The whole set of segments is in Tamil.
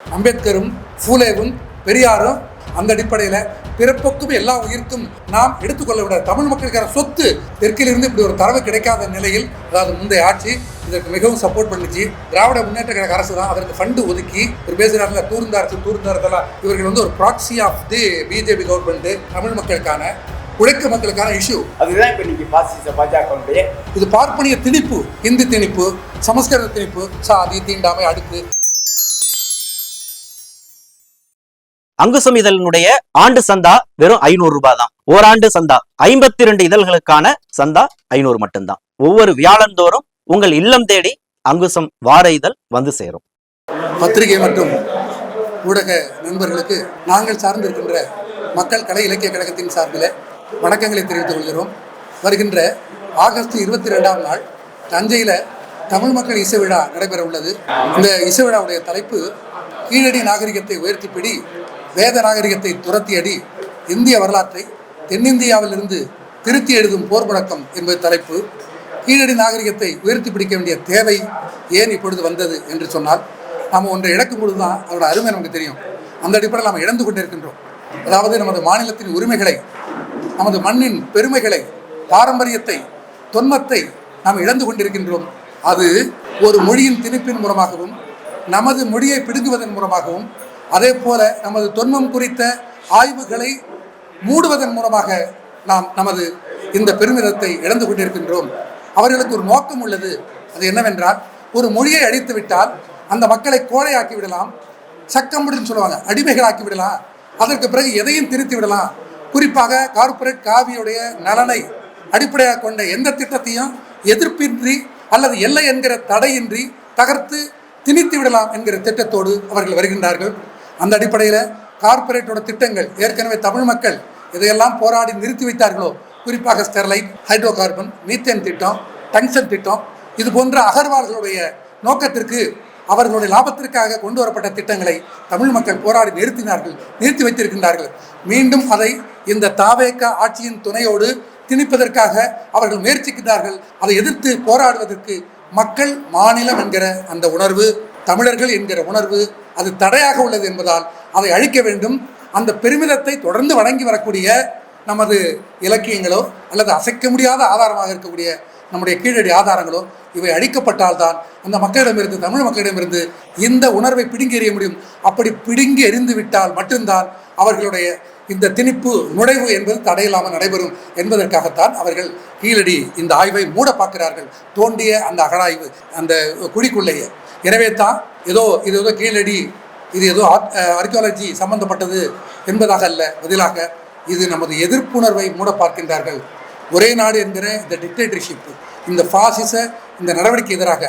அம்பேத்கரும் பூலேவும் பெரியாரும் அந்த அடிப்படையில் பிறப்புக்கும் எல்லா உயிர்க்கும் நாம் எடுத்துக்கொள்ள விட தமிழ் மக்களுக்கான சொத்து தெற்கிலிருந்து இப்படி ஒரு தரவு கிடைக்காத நிலையில், அதாவது முந்தைய ஆட்சி இதற்கு மிகவும் சப்போர்ட் பண்ணிச்சு. திராவிட முன்னேற்ற கழக அரசு தான் அதற்கு ஃபண்டு ஒதுக்கி ஒரு பேசுகிறாங்க. தூர்ந்தாரத்தெல்லாம் இவர்கள் ஒரு proxy of the BJP government Tamil மக்களுக்கான உழைக்க மக்களுக்கான இஷ்யூ. அதுதான் இப்போ இன்னைக்கு பாஜக இது பார்ப்பனிய திணிப்பு, இந்தி திணிப்பு, சமஸ்கிருத திணிப்பு, சாதி தீண்டாமை அடுக்கு. அங்குசம் இதழினுடைய ஆண்டு சந்தா வெறும் 500 ரூபாய் தான். ஓராண்டு சந்தா 52 இதழ்களுக்கான சந்தா 500 மட்டும்தான். ஒவ்வொரு வியாழந்தோறும் உங்கள் இல்லம் தேடி அங்குசம் வார இதழ் வந்து சேரும். பத்திரிகை மற்றும் ஊடக நண்பர்களுக்கு நாங்கள் சார்ந்திருக்கின்ற மக்கள் கலை இலக்கிய கழகத்தின் சார்பில் வணக்கங்களை தெரிவித்துக் கொள்கிறோம். வருகின்ற ஆகஸ்ட் 22ஆம் நாள் தஞ்சையில் தமிழ் மக்கள் இசை விழா நடைபெற உள்ளது. இந்த இசை விழாவுடைய தலைப்பு கீழடி நாகரிகத்தை உயர்த்திப்பிடி, வேத நாகரிகத்தை துரத்தி அடி, இந்திய வரலாற்றை தென்னிந்தியாவிலிருந்து திருத்தி எழுதும் போர் முழக்கம் என்பது தலைப்பு. கீழடி நாகரிகத்தை உயர்த்தி பிடிக்க வேண்டிய தேவை ஏன் இப்பொழுது வந்தது என்று சொன்னால், நாம் ஒன்றை இழக்கும் பொழுது தான் அதோட அருமை நமக்கு தெரியும். அந்த அடிப்படையில் நாம் இழந்து கொண்டிருக்கின்றோம். அதாவது நமது மாநிலத்தின் உரிமைகளை, நமது மண்ணின் பெருமைகளை, பாரம்பரியத்தை, தொன்மத்தை நாம் இழந்து கொண்டிருக்கின்றோம். அது ஒரு மொழியின் திணிப்பின் மூலமாகவும், நமது மொழியை பிடுங்குவதன் மூலமாகவும், அதே போல நமது தொன்மம் குறித்த ஆய்வுகளை மூடுவதன் மூலமாக நாம் நமது இந்த பெருமிதத்தை இழந்து கொண்டிருக்கின்றோம். அவர்களுக்கு ஒரு நோக்கம் உள்ளது. அது என்னவென்றால், ஒரு மொழியை அழித்து விட்டால் அந்த மக்களை கோழையாக்கி விடலாம், சக்கம்புடின்னு சொல்லுவாங்க, அடிமைகளாக்கி விடலாம். அதற்கு பிறகு எதையும் திருத்தி விடலாம். குறிப்பாக கார்ப்பரேட் காவியுடைய நலனை அடிப்படையாக கொண்ட எந்த திட்டத்தையும் எதிர்ப்பின்றி அல்லது எல்லை என்கிற தடையின்றி தகர்த்து திணித்து விடலாம் என்கிற திட்டத்தோடு அவர்கள் வருகின்றார்கள். அந்த அடிப்படையில் கார்ப்பரேட்டோட திட்டங்கள் ஏற்கனவே தமிழ் மக்கள் இதையெல்லாம் போராடி நிறுத்தி வைத்தார்களோ, குறிப்பாக ஸ்டெர்லைட், ஹைட்ரோ கார்பன், மீத்தேன் திட்டம், டங்ஸ்டன் திட்டம், இது போன்ற அகர்வால்களுடைய நோக்கத்திற்கு, அவர்களுடைய லாபத்திற்காக கொண்டு வரப்பட்ட திட்டங்களை தமிழ் மக்கள் போராடி நிறுத்தி வைத்திருக்கின்றார்கள். மீண்டும் அதை இந்த தாவேக ஆட்சியின் துணையோடு திணிப்பதற்காக அவர்கள் முயற்சிக்கிறார்கள். அதை எதிர்த்து போராடுவதற்கு மக்கள், மாநிலம் என்கிற அந்த உணர்வு, தமிழர்கள் என்கிற உணர்வு அது தடையாக உள்ளது என்பதால் அதை அழிக்க வேண்டும். அந்த பெருமிதத்தை தொடர்ந்து வழங்கி வரக்கூடிய நமது இலக்கியங்களோ அல்லது அசைக்க முடியாத ஆதாரமாக இருக்கக்கூடிய நம்முடைய கீழடி ஆதாரங்களோ இவை அழிக்கப்பட்டால்தான் அந்த மக்களிடமிருந்து, தமிழ் மக்களிடமிருந்து இந்த உணர்வை பிடுங்கி எறிய முடியும். அப்படி பிடுங்கி எறிந்து விட்டால் மட்டும்தான் அவர்களுடைய இந்த திணிப்பு நுழைவு என்பது தடையில்லாமல் நடைபெறும் என்பதற்காகத்தான் அவர்கள் கீழடி இந்த ஆய்வை மூட பார்க்கிறார்கள். தோண்டிய அந்த அகழாய்வு அந்த குழிக்குள்ளேயே. எனவே தான் இது ஏதோ கீழடி, இது ஏதோ ஆர்கியாலஜி சம்பந்தப்பட்டது என்பதாக அல்ல, பதிலாக இது நமது எதிர்ப்புணர்வை மூட பார்க்கின்றார்கள். ஒரே நாடு என்கிற இந்த டிக்டேட்டர்ஷிப், இந்த பாசிச இந்த நடவடிக்கை எதிராக,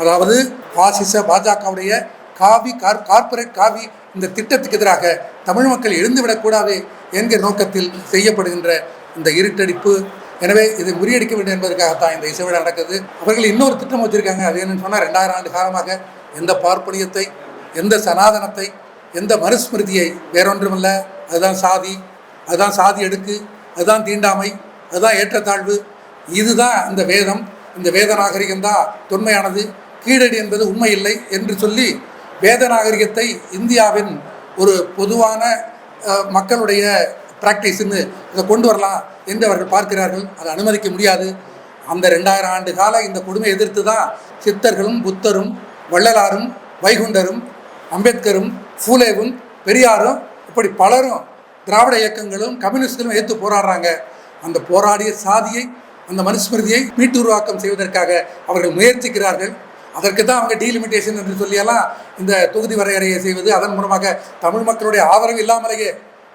அதாவது பாசிச பாஜகவுடைய கார்ப்பரேட் காவி இந்த திட்டத்துக்கு எதிராக தமிழ் மக்கள் எழுந்துவிடக்கூடாது என்கிற நோக்கத்தில் செய்யப்படுகின்ற இந்த இருட்டடிப்பு. எனவே இதை முறியடிக்க வேண்டும் என்பதற்காகத்தான் இந்த இசை விழா நடக்குது. அவர்கள் இன்னொரு திட்டம் வச்சுருக்காங்க. அது என்னன்னு சொன்னால், 2000 ஆண்டு காலமாக எந்த பார்ப்பனியத்தை, எந்த சனாதனத்தை, எந்த மனுஸ்மிருதியை, வேறொன்றுமல்ல, அதுதான் சாதி, அதுதான் சாதி அடுக்கு, அதுதான் தீண்டாமை, அதுதான் ஏற்றத்தாழ்வு, இதுதான் இந்த வேதம், இந்த வேத நாகரிகம்தான் தொன்மையானது, கீழடி என்பது உண்மை இல்லை என்று சொல்லி வேத நாகரிகத்தை இந்தியாவின் ஒரு பொதுவான மக்களுடைய பிராக்டிஸ்ன்னு இதை கொண்டு வரலாம் என்று அவர்கள் பார்க்கிறார்கள். அதை அனுமதிக்க முடியாது. அந்த 2000 ஆண்டு கால இந்த கொடுமையை எதிர்த்து தான் சித்தர்களும், புத்தரும், வள்ளலாரும், வைகுண்டரும், அம்பேத்கரும், பூலேவும், பெரியாரும், இப்படி பலரும், திராவிட இயக்கங்களும் கம்யூனிஸ்டுகளும் எதிர்த்து போராடுறாங்க. அந்த போராடிய சாதியை, அந்த மனுஸ்மிருதியை மீட்டு உருவாக்கம் செய்வதற்காக அவர்கள் முயற்சிக்கிறார்கள். அதற்கு தான் அவங்க டீலிமிட்டேஷன் என்று சொல்லியெல்லாம் இந்த தொகுதி வரையறையை செய்வது, அதன் மூலமாக தமிழ் மக்களுடைய ஆதரவு இல்லாமலேயே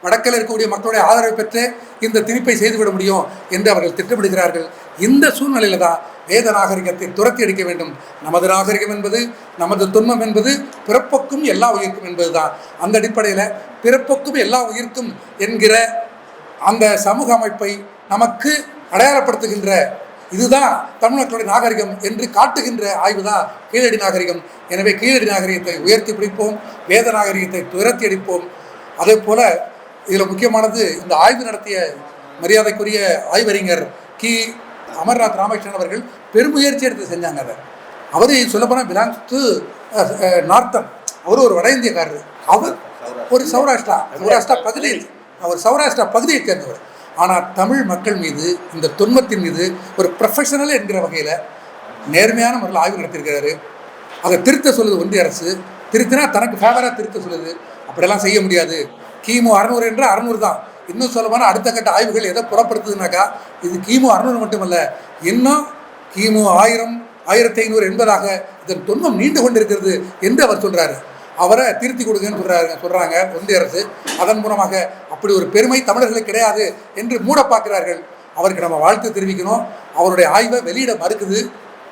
வடக்கில் இருக்கக்கூடிய மக்களுடைய ஆதரவை பெற்று இந்த திணிப்பை செய்துவிட முடியும் என்று அவர்கள் திட்டமிடுகிறார்கள். இந்த சூழ்நிலையில் தான் வேத நாகரிகத்தை துரத்தி அடிக்க வேண்டும். நமது நாகரிகம் என்பது, நமது தொன்மம் என்பது பிறப்புக்கும் எல்லா உயிர்க்கும் என்பது தான். அந்த அடிப்படையில் பிறப்புக்கும் எல்லா உயிர்க்கும் என்கிற அந்த சமூக அமைப்பை நமக்கு அடையாளப்படுத்துகின்ற, இதுதான் தமிழ்நாட்டுடைய நாகரிகம் என்று காட்டுகின்ற ஆய்வு தான் கீழடி நாகரிகம். எனவே கீழடி நாகரிகத்தை உயர்த்தி பிடிப்போம், வேத நாகரிகத்தை துரத்தி அடிப்போம். அதே போல் இதில் முக்கியமானது, இந்த ஆய்வு நடத்திய மரியாதைக்குரிய ஆய்வறிஞர் கி அமர்நாத் ராமகிருஷ்ணன் அவர்கள் பெருமுயற்சி எடுத்து செஞ்சாங்க. அதை அவர் சொல்லப்போனால் பிலாங்ஸ் டு நார்த்தன், அவர் ஒரு வட இந்தியக்காரர், அவர் ஒரு சௌராஷ்டிரா பகுதியைச் சேர்ந்தவர். ஆனால் தமிழ் மக்கள் மீது இந்த தொன்மத்தின் மீது ஒரு ப்ரொஃபஷனல் என்கிற வகையில் நேர்மையான முறையில் ஆய்வு நடத்தியிருக்கிறாரு. அதை திருத்த சொல்லுது ஒன்றிய அரசு. திருத்தினா தனக்கு ஃபேவராக திருத்த சொல்லுது. அப்படியெல்லாம் செய்ய முடியாது. கிமு 600 என்ற 600 தான். இன்னும் சொல்லப்போனால் அடுத்த கட்ட ஆய்வுகள் எதை புறப்படுத்துதுனாக்கா, இது கிமு 600 மட்டுமல்ல, இன்னும் கிமு 1000, 1500 என்பதாக இதன் தொன்மம் நீண்டு கொண்டிருக்கிறது என்று அவர் சொல்கிறாரு. அவரை திருத்தி கொடுங்கன்னு சொல்கிறாங்க ஒன்றிய அரசு. அதன் மூலமாக அப்படி ஒரு பெருமை தமிழர்களுக்கு கிடையாது என்று மூட பார்க்கிறார்கள். அவருக்கு நம்ம வாழ்த்து தெரிவிக்கணும். அவருடைய ஆய்வை வெளியிட மறுக்குது.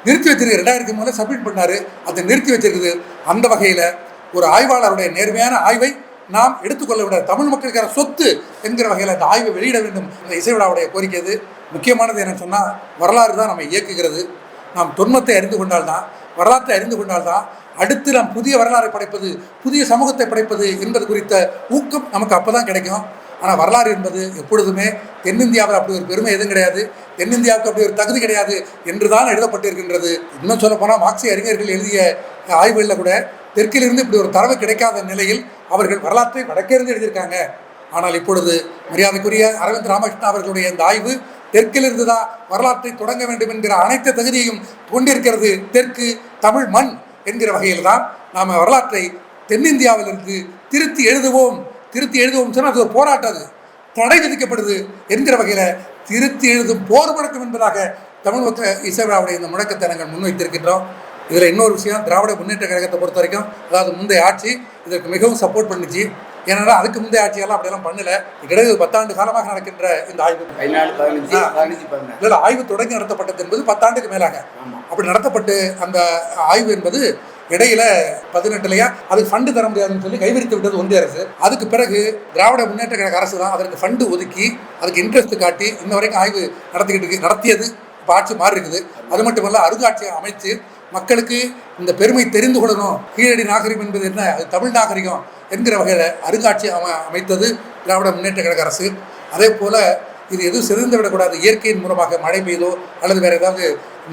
நிறுத்தி வச்சிருக்கு. 2003 சப்மிட் பண்ணார், அதை நிறுத்தி வச்சிருக்குது. அந்த வகையில் ஒரு ஆய்வாளருடைய நேர்மையான ஆய்வை நாம் எடுத்துக்கொள்ள விட, தமிழ் மக்களுக்கான சொத்து என்கிற வகையில் அந்த ஆய்வை வெளியிட வேண்டும். இந்த இசை விழாவுடைய கோரிக்கை அது. முக்கியமானது என்னன்னு சொன்னால், வரலாறு தான் நம்ம இயக்குகிறது. நாம் தொன்மத்தை அறிந்து கொண்டால்தான், வரலாற்றை அறிந்து கொண்டால்தான் அடுத்து நாம் புதிய வரலாறை படைப்பது, புதிய சமூகத்தை படைப்பது என்பது குறித்த ஊக்கம் நமக்கு அப்போ தான் கிடைக்கும். ஆனால் வரலாறு என்பது எப்பொழுதுமே தென்னிந்தியாவில் அப்படி ஒரு பெருமை எதுவும் கிடையாது, தென்னிந்தியாவுக்கு அப்படி ஒரு தகுதி கிடையாது என்று தான் எழுதப்பட்டிருக்கின்றது. இன்னும் சொல்லப்போனால் மார்க்சிய அறிஞர்கள் எழுதிய ஆய்வுகளில் கூட தெற்கிலிருந்து இப்படி ஒரு தரவு கிடைக்காத நிலையில் அவர்கள் வரலாற்றை வடக்கிலிருந்து எழுதியிருக்காங்க. ஆனால் இப்பொழுது மரியாதைக்குரிய அரவிந்த் ராமகிருஷ்ணன் அவர்களுடைய இந்த ஆய்வு தெற்கிலிருந்து தான் வரலாற்றை தொடங்க வேண்டும் என்கிற அனைத்து தகுதியையும் கொண்டிருக்கிறது. தெற்கு தமிழ் மண் என்கிற வகையில் தான் நாம் வரலாற்றை தென்னிந்தியாவிலிருந்து திருத்தி எழுதுவோம் சொன்னால் அது ஒரு போராட்டம், அது தடை விதிக்கப்படுது என்கிற வகையில் திருத்தி எழுதும் போர் முழக்கம் என்பதாக தமிழ் மக்கள் இசை விழாவுடைய இந்த முழக்கத்தை நாங்கள் முன்வைத்திருக்கின்றோம். இதில் இன்னொரு விஷயம், திராவிட முன்னேற்ற கழகத்தை பொறுத்த வரைக்கும், அதாவது முந்தைய ஆட்சி இதற்கு மிகவும் சப்போர்ட் பண்ணிச்சு. ஏன்னா அதுக்கு முந்தைய ஆட்சியெல்லாம் அப்படியெல்லாம் பண்ணல. கிட்டத்தட்ட 10 ஆண்டு காலமாக நடக்கின்ற இந்த ஆய்வு, 15 ஆய்வு தொடங்கி நடத்தப்பட்டது என்பது 10 ஆண்டுக்கு மேலாக அப்படி நடத்தப்பட்டு, அந்த ஆய்வு என்பது இடையில 18 அதுக்கு ஃபண்டு தர முடியாதுன்னு சொல்லி கைவிரித்து விட்டது ஒன்றிய அரசு. அதுக்கு பிறகு திராவிட முன்னேற்ற கழக அரசு தான் அதற்கு ஃபண்டு ஒதுக்கி, அதுக்கு இன்ட்ரெஸ்ட் காட்டி இன்ன வரைக்கும் ஆய்வு நடத்தியது. இப்போ ஆட்சி மாறி இருக்குது. அது மட்டுமல்ல, அருங்காட்சியகம் அமைச்சு மக்களுக்கு இந்த பெருமை தெரிந்து கொள்ளணும். கீழடி நாகரிகம் என்பது என்ன, அது தமிழ் நாகரிகம் என்கிற வகையில் அருங்காட்சியகம் அமைத்தது திராவிட முன்னேற்ற கழக அரசு. அதே போல் இது எதுவும் சிதைந்து விடக்கூடாது. இயற்கையின் மூலமாக மழை பெய்தோ அல்லது வேறு ஏதாவது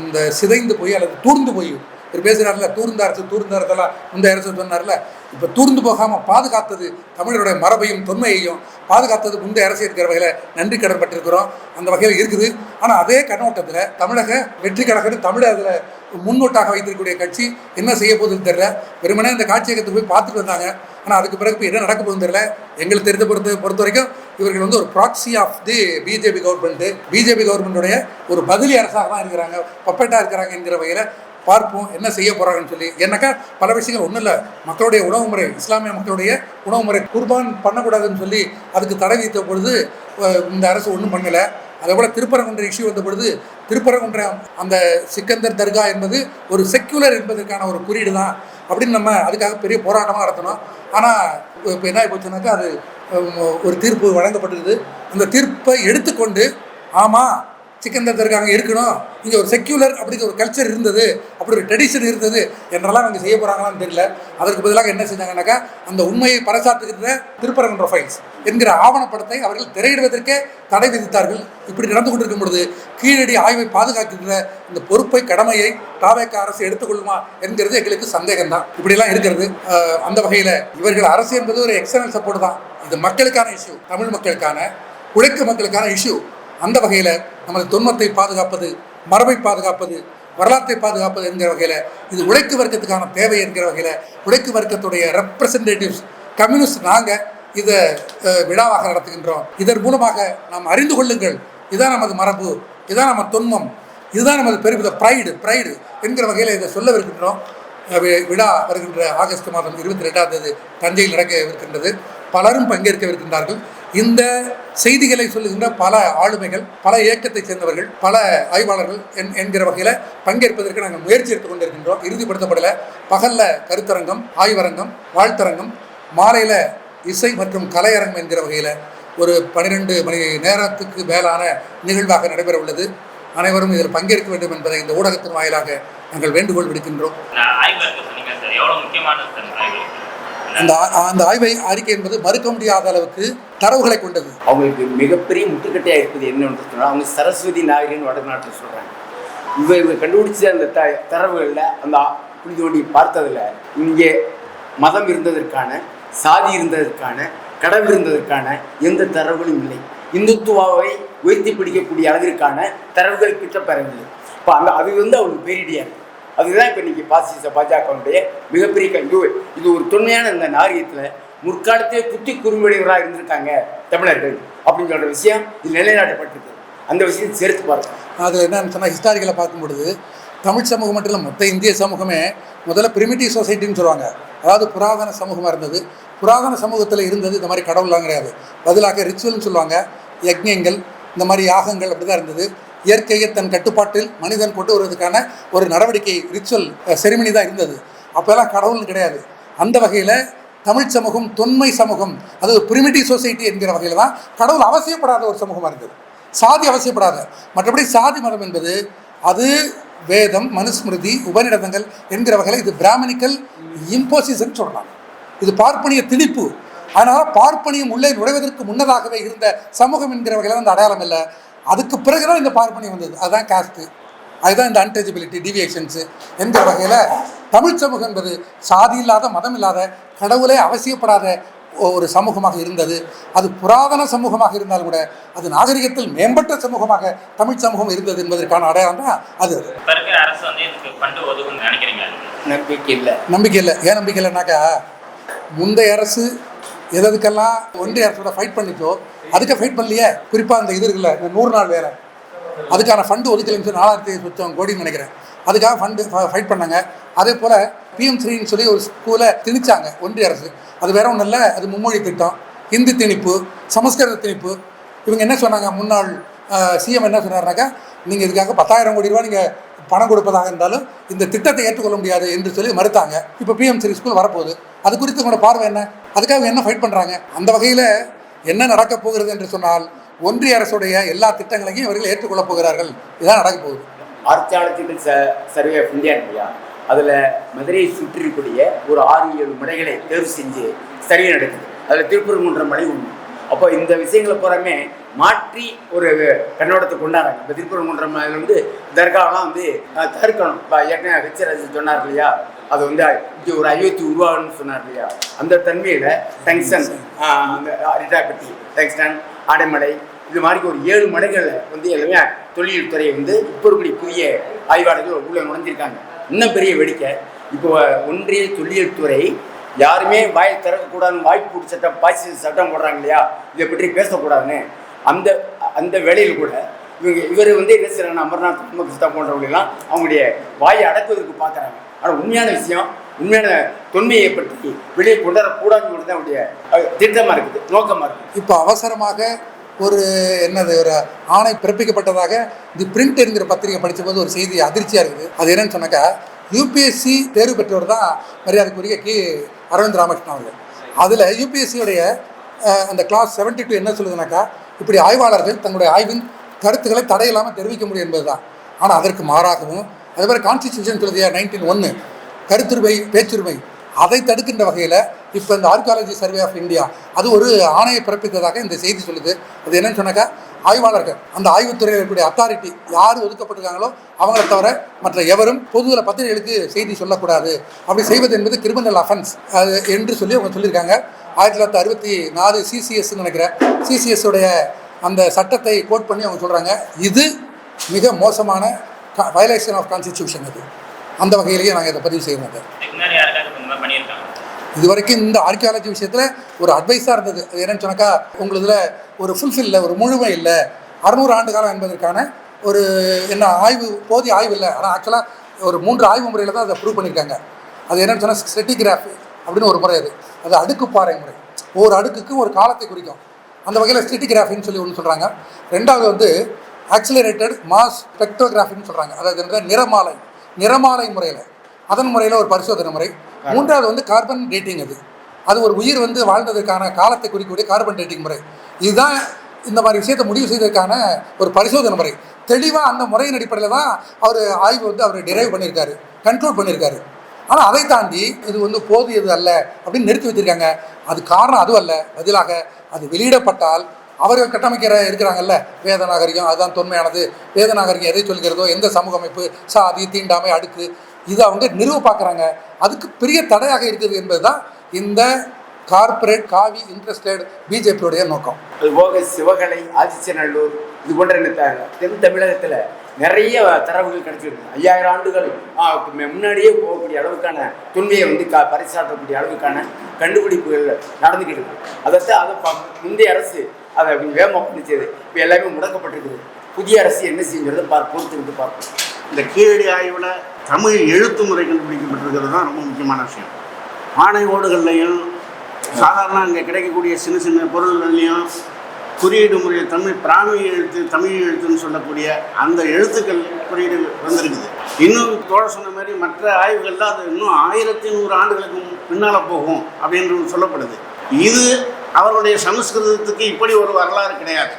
இந்த சிதைந்து போய் அல்லது தூர்ந்து போய், ஒரு பேசுகிறார்ல தூர்ந்த அரசெல்லாம் முந்தைய அரசு சொன்னார்ல, இப்போ தூர்ந்து போகாமல் பாதுகாத்தது தமிழருடைய மரபையும் தொன்மையையும் பாதுகாத்தது முந்தைய அரசு இருக்கிற வகையில் நன்றி கடன் பட்டிருக்கிறோம். அந்த வகையில் இருக்குது. ஆனால் அதே கண்ணோட்டத்தில் தமிழக வெற்றி கழகம் தமிழை அதில் முன்னோட்டாக வைத்திருக்கக்கூடிய கட்சி என்ன செய்ய போகுதுன்னு தெரியல. வெறுமனே இந்த காட்சியகத்துக்கு போய் பார்த்துட்டு வந்தாங்க. ஆனால் அதுக்கு பிறகு இப்போ என்ன நடக்க போகுதுன்னு தெரியல. எங்களுக்கு தெரிந்த பொறுத்த வரைக்கும் இவர்கள் வந்து ஒரு ப்ராக்சி ஆஃப் தி பிஜேபி கவர்மெண்ட்டுடைய ஒரு பதிலி அரசாக தான் இருக்கிறாங்க, பப்பேட்டாக இருக்கிறாங்க என்கிற வகையில் பார்ப்போம் என்ன செய்ய போகிறாங்கன்னு சொல்லி. ஏன்னாக்கா பல விஷயங்கள் ஒன்றும் இல்லை, மக்களுடைய உணவு முறை, இஸ்லாமிய மக்களுடைய உணவு முறை குர்பான் பண்ணக்கூடாதுன்னு சொல்லி அதுக்கு தடை விதித்த பொழுது இந்த அரசு ஒன்றும் பண்ணலை. அதே போல் திருப்பரங்குன்ற இஷ்யூ வந்த பொழுது திருப்பரங்குன்ற அந்த சிக்கந்தர் தர்கா என்பது ஒரு செக்யூலர் என்பதற்கான ஒரு குறியீடு தான் அப்படின்னு நம்ம அதுக்காக பெரிய போராட்டமாக நடத்தணும். ஆனால் இப்போ என்ன போச்சுனாக்கா, அது ஒரு தீர்ப்பு வழங்கப்பட்டிருக்குது. அந்த தீர்ப்பை எடுத்துக்கொண்டு ஆமாம் சிக்கந்தர் தர்கா அங்கே இருக்கணும், இங்கே ஒரு செக்யூலர் அப்படிங்கிற ஒரு கல்ச்சர் இருந்தது, அப்படி ஒரு ட்ரெடிஷன் இருந்தது என்றெல்லாம் அவங்க செய்ய போகிறாங்களான்னு தெரியல. அதற்கு பதிலாக என்ன செஞ்சாங்கன்னாக்கா, அந்த உண்மையை பறைசாற்றுகின்ற திருப்பரங்குன்ற ஃபைல்ஸ் என்கிற ஆவணப்படத்தை அவர்கள் திரையிடுவதற்கே தடை விதித்தார்கள். இப்படி நடந்து கொண்டிருக்கும் பொழுது கீழடி ஆய்வை பாதுகாக்கின்ற இந்த பொறுப்பை, கடமையை தாவேக அரசு எடுத்துக்கொள்ளுமா என்கிறது எங்களுக்கு சந்தேகம்தான். இப்படியெல்லாம் இருக்கிறது. அந்த வகையில் இவர்கள் அரசு என்பது ஒரு எக்ஸ்டர்னல் சப்போர்ட் தான். இது மக்களுக்கான இஷ்யூ, தமிழ் மக்களுக்கான, உழைக்கும் மக்களுக்கான இஷ்யூ. அந்த வகையில் நமது தொன்மத்தை பாதுகாப்பது, மரபை பாதுகாப்பது, வரலாற்றை பாதுகாப்பது என்கிற வகையில் இது உழைக்கு வர்க்கத்துக்கான தேவை என்கிற வகையில் உழைக்கு வர்க்கத்துடைய ரெப்ரசன்டேட்டிவ்ஸ் கம்யூனிஸ்ட் நாங்கள் இதை விழாவாக நடத்துகின்றோம். இதன் மூலமாக நாம் அறிந்து கொள்ளுங்கள், இதுதான் நமது மரபு, இதுதான் நம்ம தொன்மம், இதுதான் நமது பெருமித ப்ரைடு என்கிற வகையில் இதை சொல்லவிருக்கின்றோம். விழா வருகின்ற ஆகஸ்ட் மாதம் 22ஆம் தேதி தஞ்சையில் நடக்கவிருக்கின்றது. பலரும் பங்கேற்கவிருக்கின்றார்கள். இந்த செய்திகளை சொல்லுகின்ற பல ஆளுமைகள், பல இயக்கத்தை சேர்ந்தவர்கள், பல ஆய்வாளர்கள் என்கிற வகையில் பங்கேற்பதற்கு நாங்கள் முயற்சி எடுத்துக் கொண்டிருக்கின்றோம். இறுதிப்படுத்தப்படலை. பகலில் கருத்தரங்கம், ஆய்வரங்கம், வாழ்த்தரங்கம், மாலையில் இசை மற்றும் கலையரங்கம் என்கிற வகையில் ஒரு 12 மணி நேரத்துக்கு மேலான நிகழ்வாக நடைபெற உள்ளது. அனைவரும் இதில் பங்கேற்க வேண்டும் என்பதை இந்த ஊடகத்தின் வாயிலாக நாங்கள் வேண்டுகோள் விடுக்கின்றோம். அந்த ஆய்வை அறிக்கை என்பது மறுக்க முடியாத அளவுக்கு தரவுகளை கொண்டது. அவங்களுக்கு மிகப்பெரிய முட்டுக்கட்டையாக இருப்பது என்னன்னு சொன்னால், அவங்க சரஸ்வதி நாகரிகன்னு வடநாட்டில் சொல்கிறாங்க. இவங்க கண்டுபிடிச்ச அந்த தரவுகளில் அந்த குழி தோண்டி பார்த்ததில் இங்கே மதம் இருந்ததற்கான, சாதி இருந்ததற்கான, கடவுள் இருந்ததற்கான எந்த தரவுகளும் இல்லை. இந்துத்துவாவை உயர்த்தி பிடிக்கக்கூடிய அளவிற்கான தரவுகள் கிட்ட பெறவில்லை. இப்போ அது அவங்களுக்கு பேரிடியாக இருக்குது. அதுதான் இப்போ இன்றைக்கி பாஜகவுடைய மிகப்பெரிய இது ஒரு தொன்மையான இந்த நாகரிகத்தில் முற்காலத்திலே குத்தி குறும்படைவராக இருந்திருக்காங்க தமிழர்கள் அப்படின்னு சொல்கிற விஷயம் இது நிலைநாட்டப்பட்டிருக்கு. அந்த விஷயத்தை சேர்த்து பார்க்கணும். அது என்னன்னு சொன்னால் ஹிஸ்டாரிக்கலை பார்க்கும்பொழுது தமிழ் சமூகம் மட்டும் இல்லை, மொத்த இந்திய சமூகமே முதல்ல பிரிமிட்டிவ் சொசைட்டின்னு சொல்லுவாங்க. அதாவது புராதன சமூகமாக இருந்தது. புராதன சமூகத்தில் இருந்தது இந்த மாதிரி கடவுள்லாம் கிடையாது. பதிலாக ரிச்சுவல்னு சொல்லுவாங்க, யக்ஞங்கள், இந்த மாதிரி யாகங்கள் அப்படி தான் இருந்தது. இயற்கையை தன் கட்டுப்பாட்டில் மனிதன் கொண்டு வருவதற்கான ஒரு நடவடிக்கை, ரிச்சுவல் செரிமனி தான் இருந்தது. அப்போல்லாம் கடவுள்னு கிடையாது. அந்த வகையில் தமிழ் சமூகம் தொன்மை சமூகம், அது பிரிமிட்டிவ் சொசைட்டி என்கிற வகையில் தான் கடவுள் அவசியப்படாத ஒரு சமூகமாக இருந்தது. சாதி அவசியப்படாத. மற்றபடி சாதி மதம் என்பது அது வேதம், மனுஸ்மிருதி, உபநிடதங்கள் என்கிற வகையில் இது பிராமணிக்கல் இம்போசிஷன் சொல்கிறாங்க. இது பார்ப்பனிய திணிப்பு. அதனால் பார்ப்பனியம் உள்ளே நுழைவதற்கு முன்னதாகவே இருந்த சமூகம் என்கிற வகையில் அந்த அடையாளம் இல்லை. அதுக்கு பிறகுதான் இந்த பார்ப்பனியம் வந்தது. அதுதான் காஸ்ட்டு, அதுதான் இந்த அன்டச்சபிலிட்டி, டிவியேஷன்ஸு என்கிற வகையில் தமிழ் சமூகம் என்பது சாதி இல்லாத, மதம் இல்லாத, கடவுளே அவசியப்படாத ஒரு சமூகமாக இருந்தது. அது புராதன சமூகமாக இருந்தாலும் கூட அது நாகரிகத்தில் மேம்பட்ட சமூகமாக தமிழ் சமூகம் இருந்தது என்பதற்கான அடையாளம் தான் அது. நம்பிக்கை இல்லை. ஏன் நம்பிக்கை இல்லைனாக்கா, முந்தைய அரசு எதுக்கெல்லாம் ஒன்றிய அரசோட ஃபைட் பண்ணிச்சோ அதுக்கு ஃபைட் பண்ணலையே. குறிப்பாக இந்த இது இருக்குல்ல, இந்த 100 நாள் வேலை, அதுக்கான ஃபண்டு ஒதுக்கலைன்னு சொல்லி 4000 கோடின்னு நினைக்கிறேன். அதுக்காக ஃபண்டு ஃபைட் பண்ணாங்க. அதே போல் PM3ன்னு சொல்லி ஒரு ஸ்கூலை திணிச்சாங்க ஒன்றிய அரசு. அது வேற ஒன்றும் இல்லை, அது மும்மொழி திட்டம், ஹிந்தி திணிப்பு, சமஸ்கிருத திணிப்பு. இவங்க என்ன சொன்னாங்க, முன்னாள் சிஎம் என்ன சொன்னார்னாக்கா, நீங்கள் இதுக்காக 10,000 கோடி ரூபா நீங்கள் பணம் கொடுப்பதாக இருந்தாலும் இந்த திட்டத்தை ஏற்றுக்கொள்ள முடியாது என்று சொல்லி மறுத்தாங்க. இப்போ PM3 ஸ்கூல் வரப்போகுது. அது குறித்து உங்களோட பார்வை என்ன? அதுக்காக என்ன ஃபைட் பண்ணுறாங்க? அந்த வகையில் என்ன நடக்கப் போகிறது என்று சொன்னால், ஒன்றிய அரசுடைய எல்லா திட்டங்களையும் இவர்கள் ஏற்றுக்கொள்ளப் போகிறார்கள். இதுதான் நடக்க போகுது. ஆர்கியாலஜிக்கல் சர்வே ஆஃப் இந்தியா இல்லையா, அதில் மதுரையை சுற்றிக்கூடிய ஒரு 6-7 மலைகளை தேர்வு செஞ்சு சர்வே நடக்குது. அதில் திருப்பரங்குன்றம் மலை ஒன்று. அப்போ இந்த விஷயங்களை பூராமே மாற்றி ஒரு கண்ணோட்டத்தை கொண்டாடுறாங்க. இப்போ திருப்பரங்குன்றம் மலையில் தர்காவெலாம் தடுக்கணும். இப்போ ஏற்கனவே ஹெச்ராஜ் சொன்னார் இல்லையா, அது இங்கே ஒரு அயோத்தி உருவாகணும்னு சொன்னார் இல்லையா, அந்த தன்மையில் டங்ஸ்டன், அந்த அரிட்டாப்பட்டி, டங்ஸ்டன், ஆடைமலை, இது மாதிரி ஒரு 7 மலைகளில் எல்லாமே தொழில் துறையை இப்போ இருக்கக்கூடிய புதிய ஆய்வாளர்கள் உள்ளே நுழைஞ்சிருக்காங்க. இன்னும் பெரிய வேடிக்கை, இப்போ ஒன்றிய தொல்லியல் துறை யாருமே வாயை திறக்கக்கூடாதுன்னு வாய்ப்பு சட்டம், பாய்ச்சி சட்டம் போடுறாங்க இல்லையா, இதை பற்றி பேசக்கூடாதுன்னு. அந்த அந்த வேலையில் கூட இவர் என்ன செய்யறாங்க, அமர்நாத் கிருஷ்ணா போன்றவர்களெல்லாம் அவங்களுடைய வாயை அடக்குவதற்கு பார்க்குறாங்க. ஆனால் உண்மையான விஷயம், உண்மையான தொன்மையை பற்றி வெளியே கொண்டாடக்கூடாதுன்னு தான் அவருடைய திட்டமாக இருக்குது, நோக்கமாக இருக்குது. இப்போ அவசரமாக ஒரு ஒரு ஆணை பிறப்பிக்கப்பட்டதாக தி பிரிண்ட் என்கிற பத்திரிகை படித்தபோது ஒரு செய்தி அதிர்ச்சியாக இருக்குது. அது என்னன்னு சொன்னாக்கா, UPSC தேர்வு பெற்றவர் தான் மரியாதைக்குரிய அரவிந்த் ராமகிருஷ்ணன் அவர்கள். அதில் UPSCயுடைய அந்த கிளாஸ் 72 என்ன சொல்லுதுனாக்கா, இப்படி ஆய்வாளர்கள் தங்களுடைய ஆய்வின் கருத்துக்களை தடையில்லாமல் தெரிவிக்க முடியும் என்பது தான். ஆனால் அதற்கு மாறாகவும் அதே மாதிரி கான்ஸ்டிடியூஷன் சொல்லுதியா 1901 கருத்துரிமை, பேச்சுரிமை, அதை தடுக்கின்ற வகையில் இப்போ இந்த ஆர்கியாலஜி சர்வே ஆஃப் இந்தியா அது ஒரு ஆணையை பிறப்பித்ததாக இந்த செய்தி சொல்லுது. அது என்னன்னு சொன்னாக்கா, ஆய்வாளர்கள், அந்த ஆய்வுத்துறையில் இருக்கக்கூடிய அத்தாரிட்டி யார் ஒதுக்கப்பட்டிருக்காங்களோ அவங்கள தவிர மற்ற எவரும் பொதுவில் பத்திரிகைகளுக்கு செய்தி சொல்லக்கூடாது. அப்படி செய்வது என்பது கிரிமினல் அஃபென்ஸ் அது என்று சொல்லி அவங்க சொல்லியிருக்காங்க. 1964 CCSன்னு நினைக்கிறேன், CCSுடைய அந்த சட்டத்தை கோட் பண்ணி அவங்க சொல்கிறாங்க, இது மிக மோசமான வயலேஷன் ஆஃப் கான்ஸ்டிடியூஷன். அது அந்த வகையிலேயே நாங்கள் இதை பதிவு செய்ய மாட்டோம். இது வரைக்கும் இந்த ஆர்கியாலஜி விஷயத்தில் ஒரு அட்வைஸாக இருந்தது. அது என்னன்னு சொன்னாக்கா, உங்களுதில் ஒரு ஃபுல்ஃபில், ஒரு முழுமை இல்லை, 600 ஆண்டு காலம் என்பதற்கான ஒரு ஆய்வு, போதிய ஆய்வு இல்லை. ஆனால் ஆக்சுவலாக ஒரு 3 ஆய்வு முறையில் தான் அதை ப்ரூவ் பண்ணியிருக்காங்க. அது என்னென்னு சொன்னால் ஸ்ட்ரெட்டிகிராஃபி அப்படின்னு ஒரு முறை, அது அடுக்குப்பாறை முறை, ஒவ்வொரு அடுக்குக்கு ஒரு காலத்தை குறிக்கும். அந்த வகையில் ஸ்ட்ரெட்டிகிராஃபின்னு சொல்லி ஒன்று சொல்கிறாங்க. ரெண்டாவது ஆக்சிலரேட்டட் மாஸ் ஸ்பெக்ட்ரோகிராஃபின்னு சொல்கிறாங்க. அதாவது நிறமாலை முறையில், அதன் முறையில் ஒரு பரிசோதனை முறை. மூன்றாவது கார்பன் டேட்டிங். அது ஒரு உயிர் வாழ்ந்ததற்கான காலத்தை குறிக்கக்கூடிய கார்பன் டேட்டிங் முறை. இதுதான் இந்த மாதிரி விஷயத்தை முடிவு செய்வதற்கான ஒரு பரிசோதனை முறை. தெளிவாக அந்த முறையின் அடிப்படையில் தான் அவர் ஆய்வு அவர் டிரைவ் பண்ணியிருக்காரு, கண்ட்ரோல் பண்ணியிருக்காரு. ஆனால் அதை தாண்டி இது போதியது அல்ல அப்படின்னு நிறுத்தி வச்சுருக்காங்க. அது காரணம் அதுவும் அல்ல, பதிலாக அது வெளியிடப்பட்டால் அவர்கள் இருக்கிறாங்கல்ல வேத நாகரிகம், அதுதான் தொன்மையானது, வேத நாகரிகம் எதை சொல்கிறதோ, எந்த சமூக அமைப்பு, சாதி, தீண்டாமை, அடுக்கு, இதை அவங்க நிறுவ பார்க்குறாங்க. அதுக்கு பெரிய தடையாக இருக்குது என்பதுதான் இந்த கார்ப்பரேட் காவி இன்ட்ரெஸ்டட் பிஜேபியோடைய நோக்கம். அதுபோக சிவகலை, ஆதிச்சநல்லூர் இது போன்ற தென் தமிழகத்தில் நிறைய தரவுகள் கிடைச்சிருக்கு. 5000 ஆண்டுகள் முன்னாடியே போகக்கூடிய அளவுக்கான தொன்மையை வந்து பறைசாற்றக்கூடிய அளவுக்கான கண்டுபிடிப்புகள் நடந்துக்கிட்டு இருக்கு. அதை முந்தைய அரசு அதை வேகமாக பண்ணிச்சது. இப்போ எல்லாமே முடக்கப்பட்டிருக்குது. புதிய அரசு என்ன செய்யுங்கிறத பொறுத்து பார்ப்போம். இந்த கீழடி ஆய்வில் தமிழ் எழுத்து முறை கண்டுபிடிக்கப்பட்டிருக்கிறது தான் ரொம்ப முக்கியமான விஷயம். பானை ஓடுகள்லையும் சாதாரண அங்கே கிடைக்கக்கூடிய சின்ன சின்ன பொருள்கள்லையும் குறியீடு முறையை தமிழ் பிராமி எழுத்து, தமிழ் எழுத்துன்னு சொல்லக்கூடிய அந்த எழுத்துக்கள் குறியீடு வந்திருக்குது. இன்னும் தோழ சொன்ன மாதிரி மற்ற ஆய்வுகளில் அது இன்னும் 1100 ஆண்டுகளுக்கு பின்னால் போகும் அப்படின்றது சொல்லப்படுது. இது அவருடைய சமஸ்கிருதத்துக்கு இப்படி ஒரு வரலாறு கிடையாது.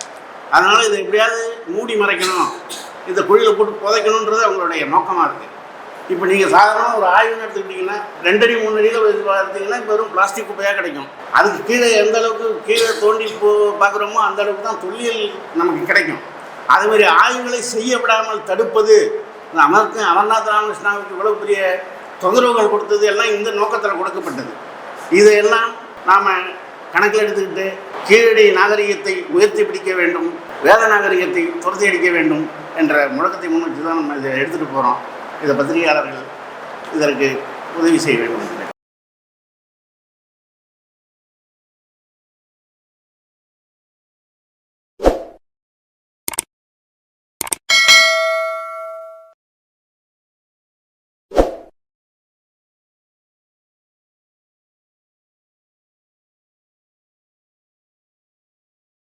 அதனால் இதை எப்படியாவது மூடி மறைக்கணும், இந்த குழியில் போட்டு புதைக்கணுன்றது அவங்களுடைய நோக்கமாக இருக்குது. இப்போ நீங்கள் சாதாரணமாக ஒரு ஆய்வுன்னு எடுத்துக்கிட்டிங்கன்னா 2 அடி 3 அடியில் எடுத்திங்கன்னா இப்போ வெறும் பிளாஸ்டிக் குப்பையாக கிடைக்கும். அதுக்கு கீழே எந்த அளவுக்கு கீழே தோண்டி பார்க்குறோமோ அந்த அளவுக்கு தான் தொல்லியல் நமக்கு கிடைக்கும். அதுமாதிரி ஆய்வுகளை செய்ய விடாமல் தடுப்பது, அமர்நாத் ராமகிருஷ்ணாவுக்கு இவ்வளவு பெரிய தொந்தரவுகள் கொடுத்தது எல்லாம் இந்த நோக்கத்தில் கொடுக்கப்பட்டது. இதையெல்லாம் நாம் கணக்கில் எடுத்துக்கிட்டு கீழடி நாகரிகத்தை உயர்த்தி பிடிக்க வேண்டும், வேத நாகரிகத்தை துரத்தி அடிக்க வேண்டும் என்ற முழக்கத்தை முன்வச்சு தான் நம்ம இதை எடுத்துகிட்டு போகிறோம். இதை பத்திரிகையாளர்கள் இதற்கு உதவி செய்ய வேண்டும்.